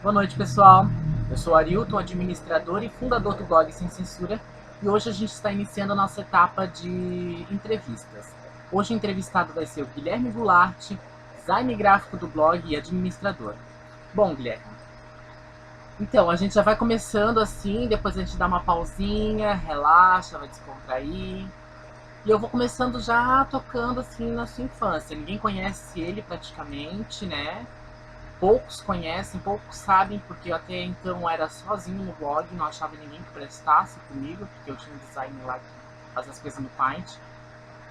Boa noite, pessoal. Eu sou Arilton, administrador e fundador do blog Sem Censura, e hoje a gente está iniciando a nossa etapa de entrevistas. Hoje o entrevistado vai ser o Guilherme Goulart, design gráfico do blog e administrador. Bom, Guilherme, então a gente já vai começando assim, depois a gente dá uma pausinha, relaxa, vai descontrair. E eu vou começando já tocando assim na sua infância. Ninguém conhece ele praticamente, né? Poucos conhecem, poucos sabem, porque eu até então era sozinho no blog, não achava ninguém que prestasse comigo, porque eu tinha um designer lá que faz as coisas no Paint.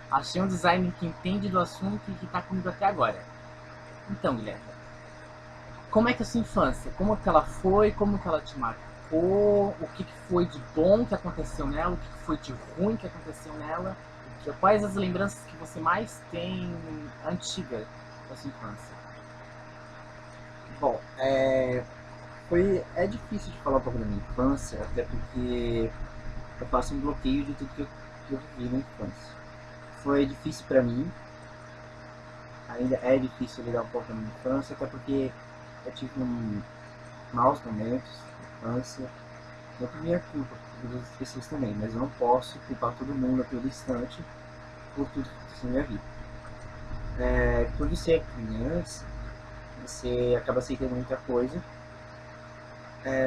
Achei um designer que entende do assunto e que está comigo até agora. Então, Guilherme, como é que é a sua infância? Como que ela foi? Como que ela te marcou? O que foi de bom que aconteceu nela? O que foi de ruim que aconteceu nela? Quais as lembranças que você mais tem antiga da sua infância? Bom, é difícil de falar um pouco da minha infância, até porque eu faço um bloqueio de tudo que eu vivi na infância. Foi difícil para mim, ainda é difícil lidar um pouco com a minha infância, até porque eu tive maus momentos na infância, não por minha culpa, por outras pessoas também, mas eu não posso culpar todo mundo a todo instante por tudo que aconteceu na minha vida. Quando você é criança, você acaba aceitando muita coisa,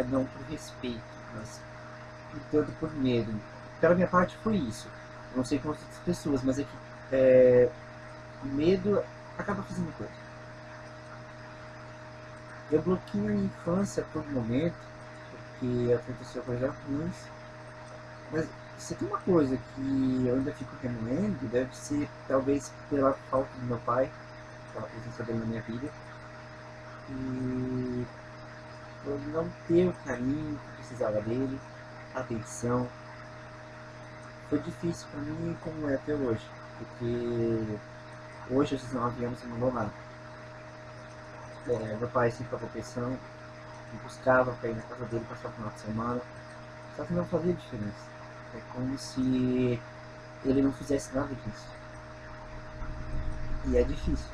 não por respeito, mas tanto por medo. Pela minha parte foi isso. Eu não sei com outras pessoas, mas é que medo acaba fazendo coisa. Eu bloqueei a minha infância por um momento, porque aconteceu coisas ruins, mas se tem uma coisa que eu ainda fico remoendo, deve ser talvez pela falta do meu pai, pela presença dele na minha vida, e eu não ter o carinho que precisava dele, a atenção. Foi difícil para mim como é até hoje, porque hoje, aos 19 anos, eu não dou nada. Meu pai sempre pagou pensão, me buscava para ir na casa dele passar o final de semana, só que não fazia diferença. É como se ele não fizesse nada disso. E é difícil.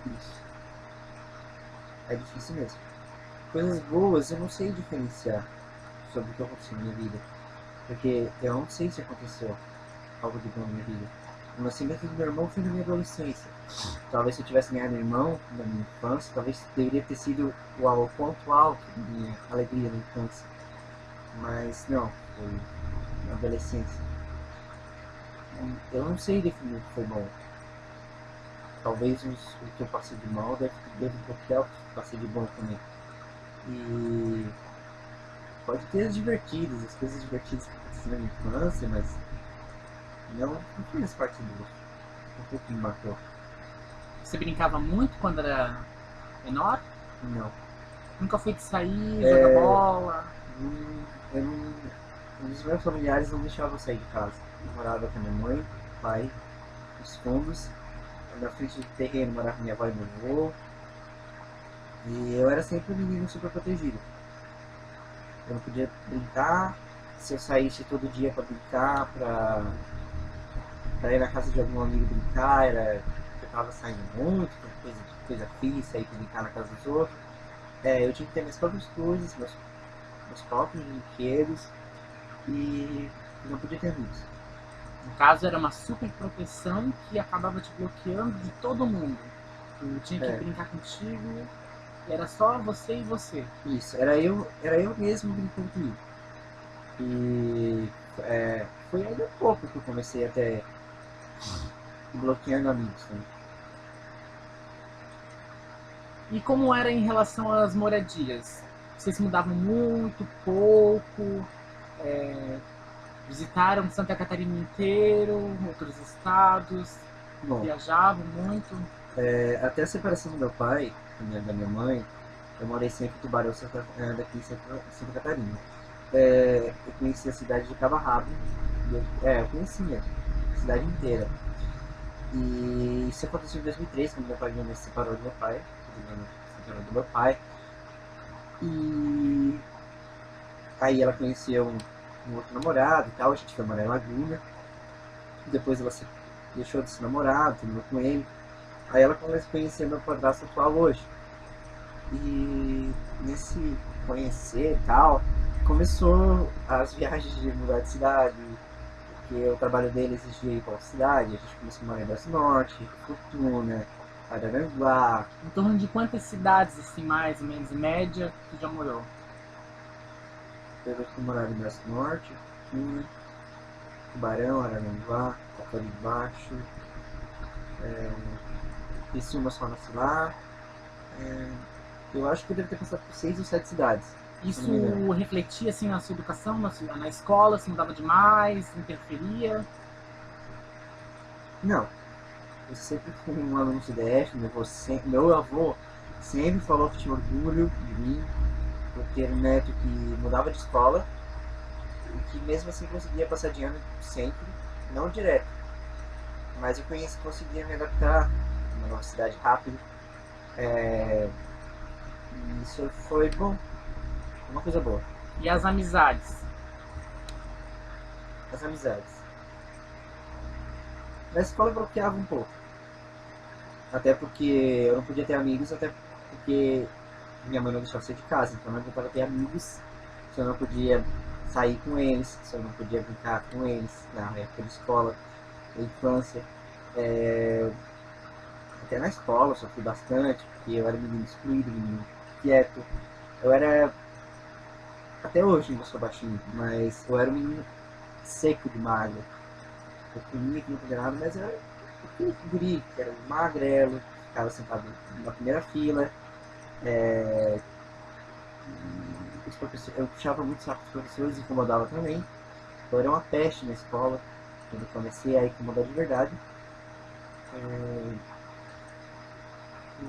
Isso. É difícil mesmo. Coisas boas eu não sei diferenciar sobre o que aconteceu na minha vida. Porque eu não sei se aconteceu algo de bom na minha vida. O nascimento do meu irmão foi na minha adolescência. Talvez se eu tivesse ganhado irmão na minha infância, talvez deveria ter sido o ponto alto da minha alegria na infância. Mas não, foi na adolescência. Eu não sei definir o que foi bom. Talvez o que eu passei de mal deve bloquear o que eu passei de bom também. E pode ter as coisas divertidas que aconteceram na minha infância, mas não fez parte do um pouco que me marcou. Você brincava muito quando era menor? Não. Nunca foi de sair, jogar É, bola? eu não, os meus familiares não deixavam eu sair de casa. Eu morava com a minha mãe, pai, os fundos. Na frente do terreno morava minha avó e meu avô. E eu era sempre um menino super protegido. Eu não podia brincar. Se eu saísse todo dia para brincar, pra ir na casa de algum amigo brincar, eu tava saindo muito, coisa fixa, sair pra brincar na casa dos outros. Eu tinha que ter minhas próprias coisas, meus próprios brinquedos e não podia ter amigos. No caso, era uma super proteção que acabava te bloqueando de todo mundo. Tu tinha que É, brincar contigo e era só você e você. isso, era eu mesmo brincando comigo. E foi ainda pouco que eu comecei até bloqueando amigos também. E como era em relação às moradias? Vocês mudavam muito, pouco? É, visitaram Santa Catarina inteiro, outros estados? Bom, Viajavam muito? até a separação do meu pai e da minha mãe, eu morei sempre em Tubarão, daqui em Santa Catarina. Eu conheci a cidade de Cabo Rabo, eu conhecia a cidade inteira. E isso aconteceu em 2003, quando meu pai e minha mãe se separou do meu pai, e aí ela conheceu um outro namorado e tal, a gente foi morar em Laguna. Depois ela se deixou desse namorado, terminou com ele. Aí ela começou a conhecer meu padrasto atual hoje. E nesse conhecer e tal, começou as viagens de mudar de cidade, porque o trabalho dele exigia ir para outra cidade. A gente começou a morar em Braço Norte, Fortuna, Araranguá. Em torno de quantas cidades, assim, mais ou menos, em média, tu já morou? Eu fui morar em Braço Norte, Fortuna, Tubarão, Araranguá, Capão de Baixo, Criciúma só nasci lá. Eu acho que eu devo ter passado por 6 ou 7 cidades. Isso refletia, assim, na sua educação, na escola, se mudava demais, interferia? Não, eu sempre fui um aluno CDF, meu avô sempre falou que tinha orgulho de mim, por ter um neto que mudava de escola e que mesmo assim conseguia passar de ano sempre, não direto, mas eu conseguia me adaptar numa nova cidade rápido. E isso foi bom, uma coisa boa. E as amizades? As amizades. Na escola eu bloqueava um pouco, até porque eu não podia ter amigos, até porque minha mãe não deixava sair de casa, então eu não tentava ter amigos se eu não podia sair com eles, se eu não podia brincar com eles na época de escola, da infância. Até na escola eu sofri bastante, porque eu era menino excluído, menino quieto. Eu era, até hoje eu sou baixinho, mas eu era um menino seco de magro. Eu comia que não podia nada, mas eu era aquele guri que era magrelo, ficava sentado na primeira fila. Eu puxava muito saco dos professores, incomodava também. Eu era uma peste na escola, quando eu comecei a incomodar de verdade.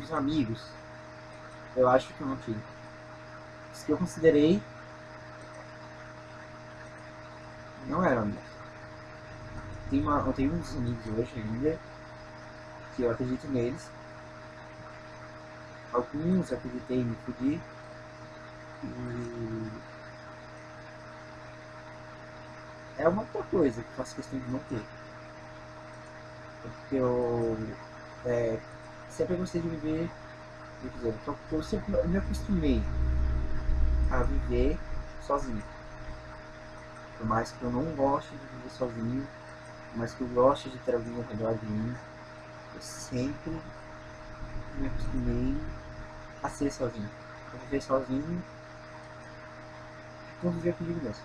Os amigos, eu acho que eu não tive. Os que eu considerei não eram amigos. Eu tenho uns amigos hoje ainda, que eu acredito neles. Alguns eu acreditei e me fudi. E é uma outra coisa que eu faço questão de não ter. Porque eu sempre gostei de viver, quer dizer, eu sempre me acostumei a viver sozinho. Por mais que eu não goste de viver sozinho, por mais que eu goste de ter alguém ao redor de mim, eu sempre me acostumei a ser sozinho. A viver sozinho, conviver comigo mesmo.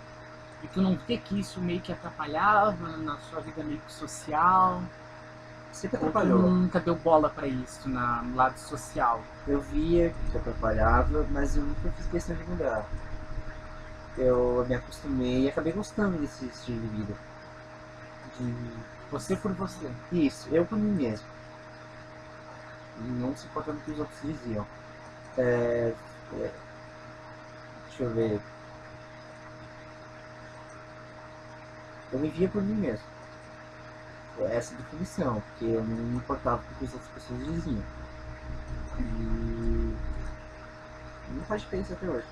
E tu não vê que isso meio que atrapalhava na sua vida meio que social? Sempre Ou tu atrapalhou. nunca deu bola pra isso no lado social? Eu via que atrapalhava, mas eu nunca fiz questão de mudar. Eu me acostumei e acabei gostando desse estilo de vida. Você por você. Isso, eu por mim mesmo. Não se importando o que os outros diziam. Deixa eu ver. Eu vivia por mim mesmo. Essa definição, porque eu não me importava com o que as outras pessoas diziam. E não faz diferença até hoje.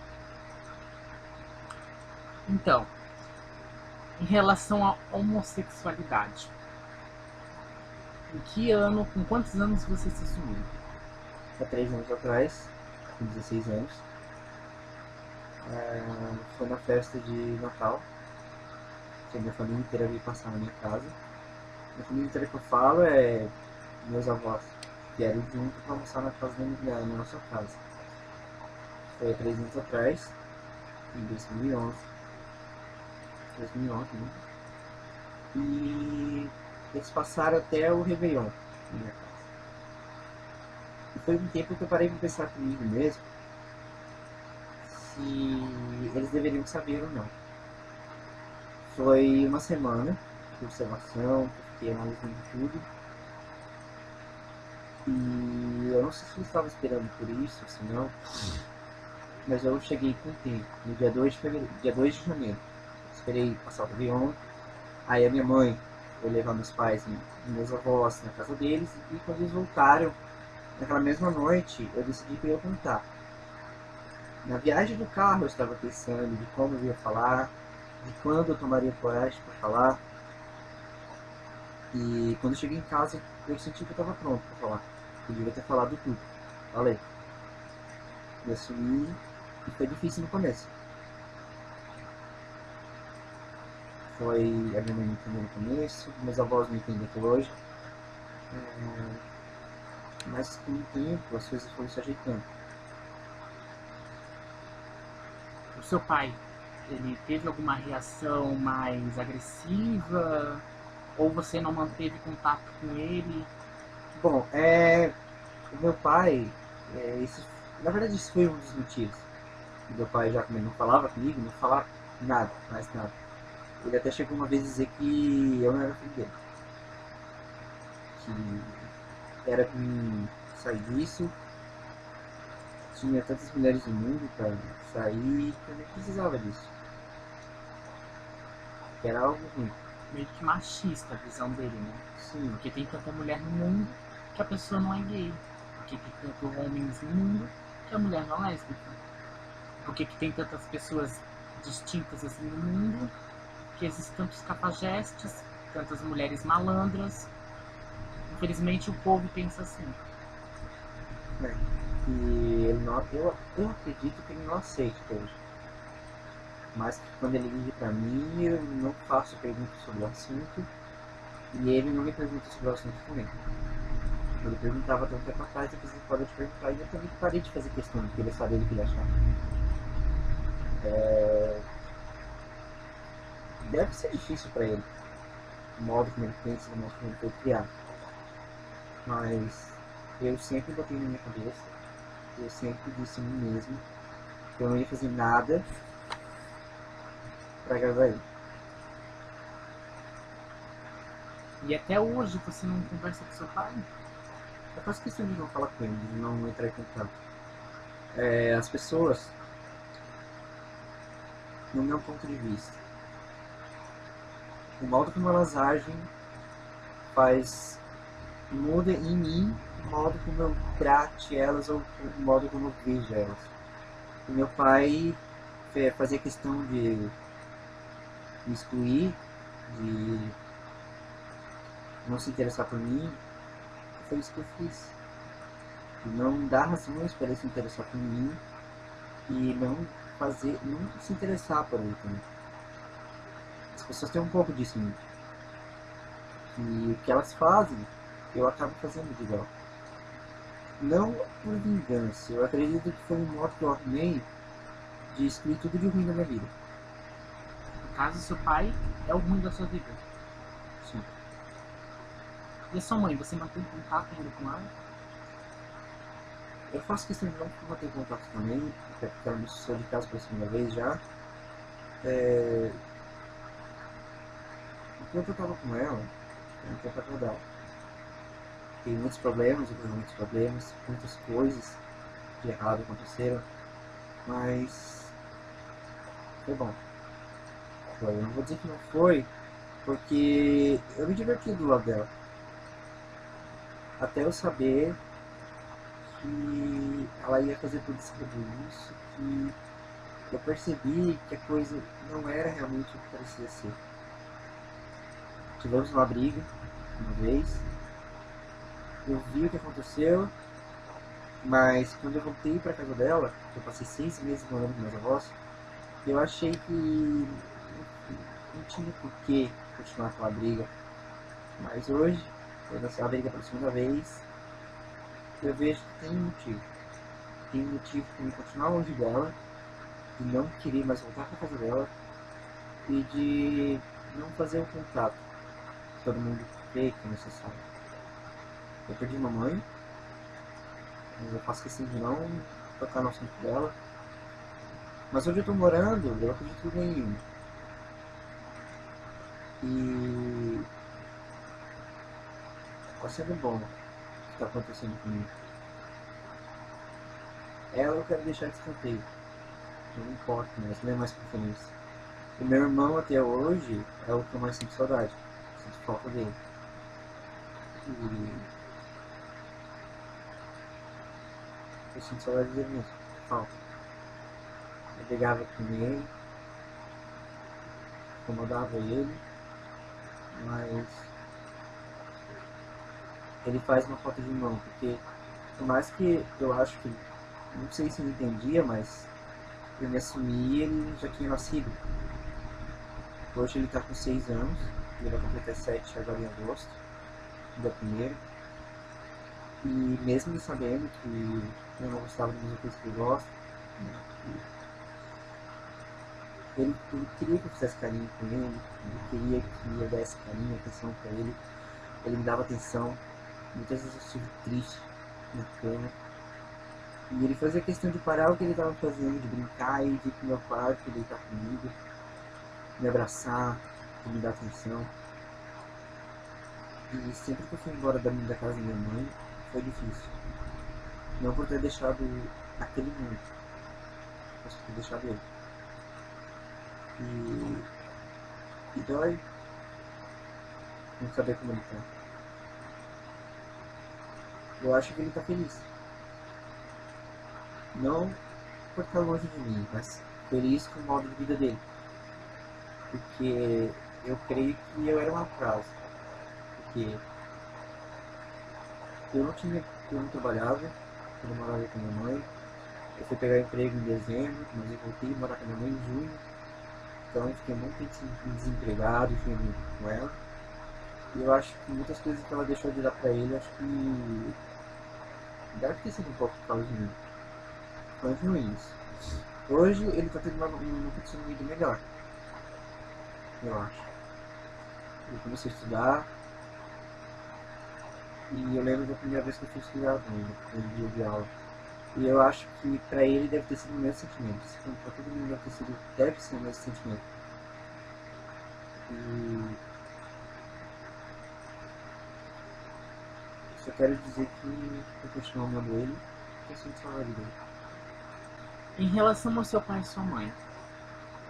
Então, em relação à homossexualidade, em que ano, com quantos anos você se assumiu? Há 3 anos atrás, com 16 anos, foi na festa de Natal, que a minha família inteira veio passar na minha casa. A família inteira que eu falo é meus avós, que vieram junto para almoçar na casa na nossa casa. Foi há 3 anos atrás, em 2011. 2011, né? E eles passaram até o Réveillon na minha casa. E foi um tempo que eu parei para pensar comigo mesmo se eles deveriam saber ou não. Foi uma semana de observação, que eu fiquei analisando tudo. E eu não sei se eles estavam esperando por isso, ou se não, mas eu cheguei com o tempo, no dia 2 de fevereiro, dia 2 de janeiro. Esperei passar o Réveillon. Aí a minha mãe foi levar meus pais e meus avós na casa deles, e quando eles voltaram, naquela mesma noite, eu decidi que eu ia contar. Na viagem do carro eu estava pensando de como eu ia falar, de quando eu tomaria coragem para falar. E quando eu cheguei em casa, eu senti que eu estava pronto para falar. Eu devia ter falado tudo. Falei. Me assumi E foi difícil no começo. Foi a minha mãe me entendeu no começo, meus avós me entendem até hoje. Mas com o tempo as coisas foram se ajeitando. O seu pai, ele teve alguma reação mais agressiva? Ou você não manteve contato com ele? Bom, o meu pai, na verdade isso foi um dos motivos. O meu pai, já como ele não falava comigo, não falava nada, mais nada. Ele até chegou uma vez a dizer que eu não era filho dele. Que era pra mim sair disso. Tinha tantas mulheres no mundo pra sair que eu nem precisava disso. Que era algo ruim. Meio que machista a visão dele, né? Sim, Porque tem tanta mulher no mundo que a pessoa não é gay. Porque tem tantos homens no mundo que a mulher não é lésbica. Porque que tem tantas pessoas distintas assim no mundo que existem tantos cafajestes, tantas mulheres malandras. Infelizmente o povo pensa assim. né? E ele não, eu acredito que ele não aceita hoje. Mas que quando ele liga pra mim, eu não faço perguntas sobre o assunto. E ele não me pergunta sobre o assunto também. Ele perguntava até um tempo atrás, depois ele parou de perguntar. E eu também parei de fazer questão de querer saber do que ele achava. Deve ser difícil pra ele. O modo como ele pensa, o modo como ele foi criado. Mas eu sempre botei na minha cabeça, eu sempre disse a mim mesmo que eu não ia fazer nada pra agradar ele. E até hoje você não conversa com seu pai? Eu faço questão de não falar com ele, de não entrar em contato. As pessoas, no meu ponto de vista, o modo como elas agem muda em mim o modo como eu trate elas ou o modo como eu vejo elas. O meu pai fazia questão de me excluir, de não se interessar por mim. Foi isso que eu fiz. Não dar razões para ele se interessar por mim e não se interessar por ele também. As pessoas têm um pouco disso em mim. E o que elas fazem, eu acabo fazendo de igual. Não por vingança, eu acredito que foi um modo que eu arrumei de excluir tudo de ruim da minha vida. No caso, seu pai é o ruim da sua vida. Sim. E a sua mãe, você mantém contato ainda com ela? Eu faço questão de não manter contato também, até porque ela me expulsou de casa pela segunda vez já. Enquanto eu tava com ela, eu não tinha pra ajudar. Tive muitos problemas, muitas coisas de errado aconteceram, mas foi bom. Eu não vou dizer que não foi, porque eu me diverti do lado dela. Até eu saber que ela ia fazer tudo isso, que eu percebi que a coisa não era realmente o que parecia ser. Tivemos uma briga uma vez, eu vi o que aconteceu, mas quando eu voltei pra casa dela, eu passei 6 meses morando com meus avós, eu achei que não tinha por que continuar aquela briga. Mas hoje, quando a briga pela segunda vez, eu vejo que tem um motivo. Tem um motivo para eu continuar longe dela, de não querer mais voltar para casa dela e de não fazer o contato que todo mundo vê que é necessário. Eu perdi uma mãe, mas eu faço questão de não tocar no assunto dela. Mas onde eu estou morando, eu acredito em e está sendo bom o que está acontecendo comigo. Ela eu quero deixar de escanteio. Não importa, mas não é mais preferência. O meu irmão até hoje é o que eu mais sinto saudade. Sinto falta dele. E eu sinto saudade dele mesmo. Falta. Eu brigava com ele, incomodava ele, mas ele faz uma falta de irmão, porque por mais que eu acho que, não sei se ele entendia, mas eu me assumi, ele já tinha nascido. Hoje ele tá com 6 anos, ele vai completar 7 agora em agosto, dia 1º. E mesmo ele sabendo que eu não gostava da mesma coisa que eu gosto, né, ele queria que eu fizesse carinho com ele queria que eu desse carinho, atenção pra ele. Ele me dava atenção. Muitas vezes eu estive triste na cama. E ele fazia questão de parar o que ele estava fazendo, de brincar e de ir pro meu quarto, deitar comigo, me abraçar, me dar atenção. E sempre que eu fui embora da casa da minha mãe, foi difícil. Não por ter deixado aquele mundo, mas por ter deixado ele. E dói não saber como ele tá. Eu acho que ele tá feliz. Não por estar longe de mim, mas feliz com o modo de vida dele. Porque eu creio que eu era um atraso. Porque eu não trabalhava, eu não morava com minha mãe. Eu fui pegar emprego em dezembro, mas eu voltei a morar com minha mãe em junho. Então eu fiquei muito tempo desempregado e fui com ela. E eu acho que muitas coisas que ela deixou de dar pra ele, acho que deve ter sido um pouco por causa de mim. Foi ruim isso. Hoje ele tá tendo uma condição de vida melhor, eu acho. Eu comecei a estudar. E eu lembro da primeira vez que eu fui estudar com ele, no dia de aula. E eu acho que pra ele deve ter sido o mesmo sentimento. Pra todo mundo deve ser o mesmo sentimento. E só quero dizer que eu continuo amando ele e eu sinto saudade dele. Em relação ao seu pai e sua mãe,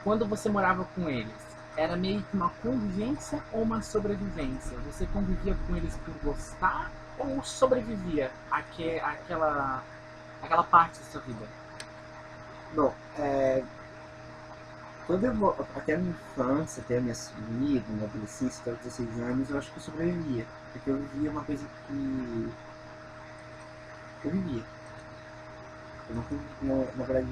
quando você morava com eles, era meio que uma convivência ou uma sobrevivência? Você convivia com eles por gostar ou sobrevivia àquela parte da sua vida? Bom, até a minha infância, até a minha minha adolescência, até os 16 anos, eu acho que eu sobrevivia. Porque eu vivia uma coisa que eu vivia. Eu na verdade,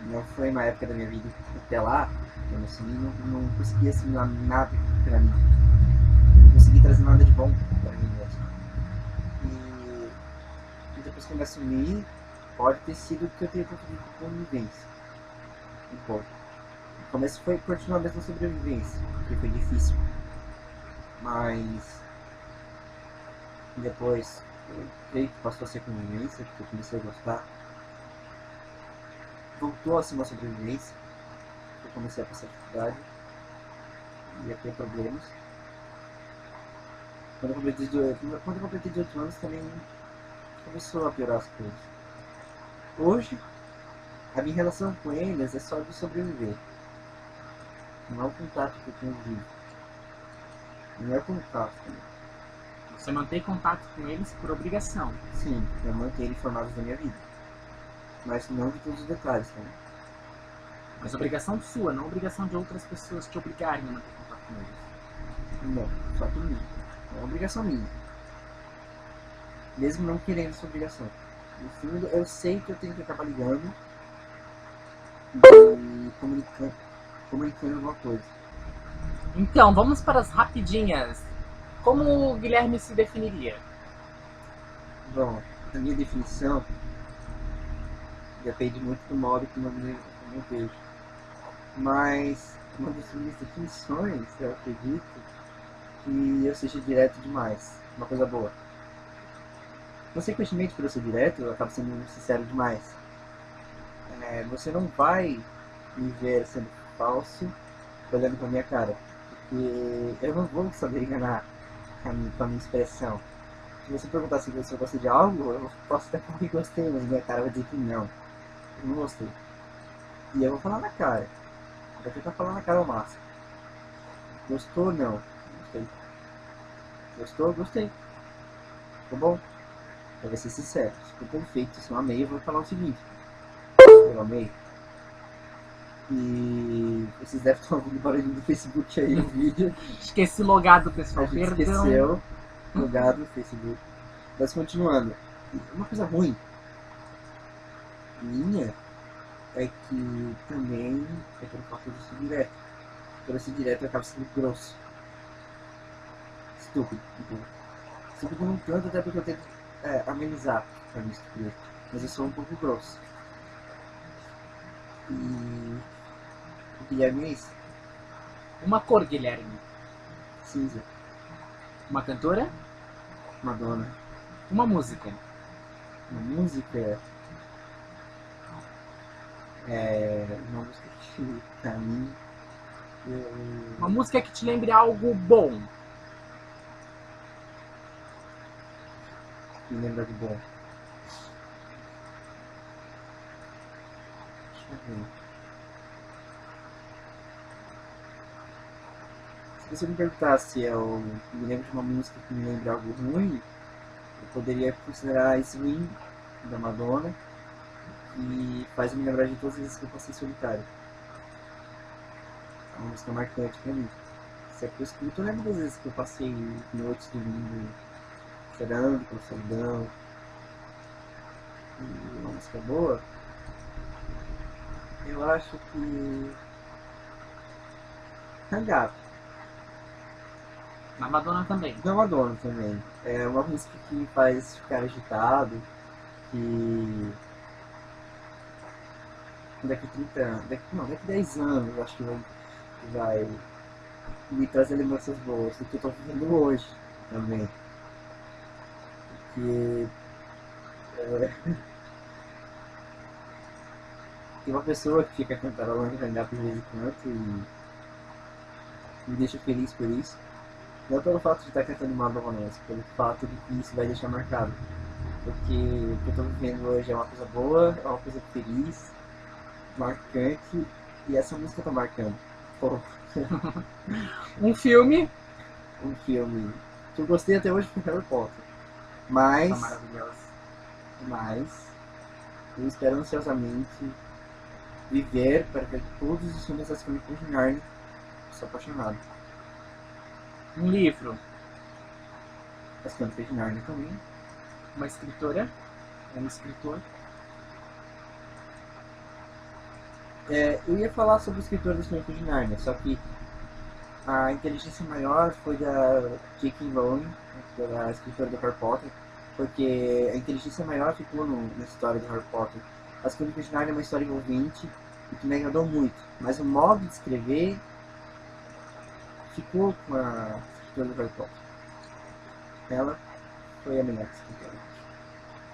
não foi uma época da minha vida até lá, eu me assumi, não consegui assimilar nada pra mim. Eu não consegui trazer nada de bom pra mim mesmo. E depois que eu me assumi, pode ter sido que eu tenha contribuído com convivência. Um pouco. No começo continuou a mesma sobrevivência, porque foi difícil. Mas depois eu creio que passou a ser convivência, porque eu comecei a gostar. Voltou a ser uma sobrevivência, eu comecei a passar dificuldade e a ter problemas. Quando eu completei 18 anos também começou a piorar as coisas. Hoje, a minha relação com eles é só de sobreviver. Não é o contato que eu tenho vivo. Não é o contato também. Você mantém contato com eles por obrigação? Sim, eu mantenho informados da minha vida. Mas não de todos os detalhes também. Mas obrigação sua, não obrigação de outras pessoas te obrigarem a manter contato com eles? Não, só por mim. É uma obrigação minha. Mesmo não querendo essa obrigação. No fundo, eu sei que eu tenho que acabar ligando e comunicando alguma coisa. Então, vamos para as rapidinhas. Como o Guilherme se definiria? Bom, a minha definição depende muito do modo como eu vejo. Mas uma das minhas definições, eu acredito, que eu seja direto demais. Uma coisa boa. Consequentemente, por eu ser direto, eu acabo sendo sincero demais. Você não vai me ver sendo falso olhando pra minha cara. Porque eu não vou saber enganar com a minha expressão. Se você perguntar se eu gostei de algo, eu posso até falar que gostei, mas minha cara vai dizer que não. Eu não gostei. E eu vou falar na cara. Eu vou tentar falar na cara ao máximo. Gostou? Não. Gostei. Gostou? Gostei. Ficou bom? Eu vou ser sincero. Se for perfeito, se eu amei, eu vou falar o seguinte. Eu amei. E vocês devem estar ouvindo o barulho do Facebook aí no vídeo. Esqueci logado, pessoal. A gente Perdão. esqueceu. Logado no Facebook. Mas continuando. Uma coisa ruim minha é que também é pelo fato de ser direto. Por ser direto eu acabo sendo grosso. Estúpido. Estúpido não tanto, até porque eu tento amenizar a minha estupidez. Mas eu sou um pouco grosso. E o Guilherme é isso. Uma cor, Guilherme. Cinza. Uma cantora. Madonna. Uma música. Uma música. Uma música que pra mim Uma música que te lembre algo bom. me lembra de bom. Deixa eu ver. Se você me perguntar se eu me lembro de uma música que me lembra algo ruim, eu poderia considerar esse ruim da Madonna, que faz me lembrar de todas as vezes que eu passei solitário. É uma música marcante pra mim. Se é que eu escuto, eu lembro das vezes que eu passei noites dormindo, chorando pela solidão. E uma música boa, eu acho que Hang Up, Na Madonna também. da Madonna também. É uma música que me faz ficar agitado, que daqui 30 anos, daqui 10 anos, eu acho que vai me trazer lembranças boas do que eu tô vivendo hoje também. Porque tem uma pessoa que fica cantarolando Hang Up de vez em quando e me deixa feliz por isso. Não pelo fato de estar cantando Madonna, mas pelo fato de que isso vai deixar marcado. Porque o que eu tô vivendo hoje é uma coisa boa, é uma coisa feliz, marcante, e essa música tá marcando. Pô, Um filme. um filme que eu gostei até hoje foi Harry Potter. Tá Mas maravilhoso. eu espero ansiosamente viver para ver todos os filmes das Crônicas de Nárnia. Sou apaixonado. Um livro. As Crônicas de Nárnia também. Uma escritora. Um escritor. Eu ia falar sobre o escritor das Crônicas de Nárnia, só que a inteligência maior foi da J.K. Rowling, que era a escritora do Harry Potter, porque a inteligência maior ficou na história do Harry Potter. As Crônicas de Nárnia é uma história envolvente e que me agradou muito, mas o modo de escrever ficou com a escritora do Harry Potter. Ela foi a melhor escritora.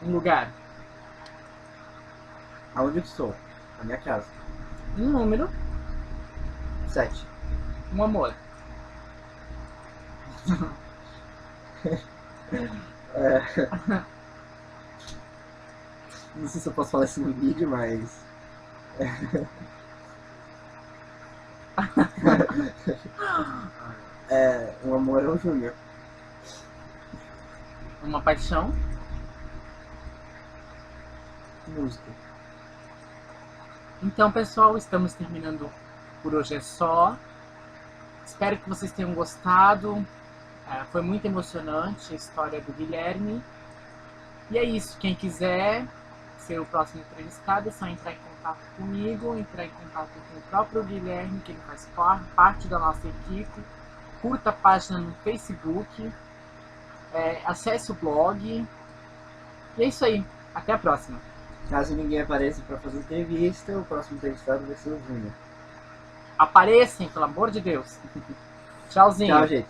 Um lugar. Aonde eu estou? Na minha casa. Um número. 7. Um amor. Não sei se eu posso falar isso no vídeo, mas um amor é o Júnior. Uma paixão. Música. Então, pessoal, estamos terminando por hoje é só. Espero que vocês tenham gostado. Foi muito emocionante a história do Guilherme. E é isso. Quem quiser ser o próximo entrevistado é só entrar em contato comigo, entrar em contato com o próprio Guilherme, que ele faz parte da nossa equipe. Curta a página no Facebook. Acesse o blog. E é isso aí. Até a próxima. Caso ninguém apareça para fazer entrevista, o próximo entrevistado vai ser o Júnior. Apareçam, pelo amor de Deus. Tchauzinho. Tchau, gente.